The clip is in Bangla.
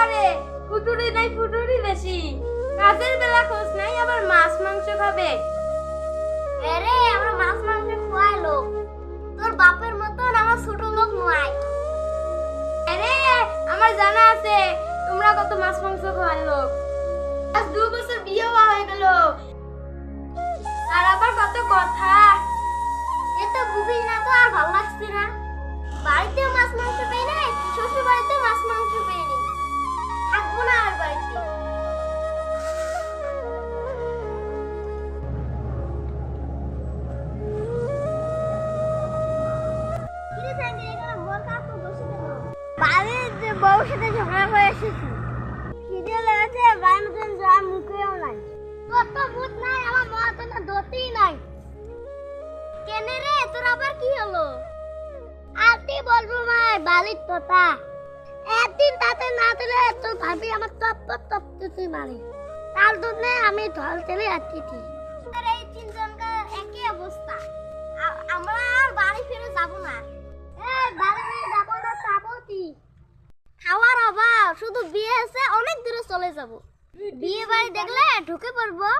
খাবে? ফুটুরি নাই ফুটুরি বেশি। কাজের বেলা খোঁজ নাই, আবার মাছ মাংস খাবে। আরে আমরা মাছ মাংস খাওয়াই লোক, তোর বাপের মতন আমার ছোট লোক নয়। আরে আমার জানা আছে তোমরা কত মাছ মাংস খাওয়ার লোক। আজ 2 বছর বিয়ে হয়ে গেল, আর আবার কত কথা। এত বুঝিস না তো, আর ভালো লাগছে না। বাড়িতে মাছ মাংস পেয়ে নাই, শ্বশুর বাড়িতে মাছ মাংস পেয়ে নি, থাকবো না আর বাড়িতে। বাড়ির বউর সাথে ঝগড়া করে এসেছি, খিদে লেগেছে, বাড়ির মতন যাওয়ার মুখেও নাই। তোর তো মুখ নাই, আমার মতন দোতেই নাই। কেন রে, তোর আবার কি হলো? আর কি বলবো মাই, বালির তোতা। একদিন তাতে না দিলে তোর ভাবি আমার টপ তুই মারি। তার জন্য আমি ঢল তেলে আটকেছি। আর এই তিনজনকার একই অবস্থা, আমরা আর বাড়ি ফিরে যাব না। বাড়ি ফিরে যাবো না, যাবো কি? খাওয়ার অভাব, শুধু বিয়ে হয়েছে, অনেক দূরে চলে যাব। বিয়ে বাড়ি দেখলে ঢুকে পড়বো।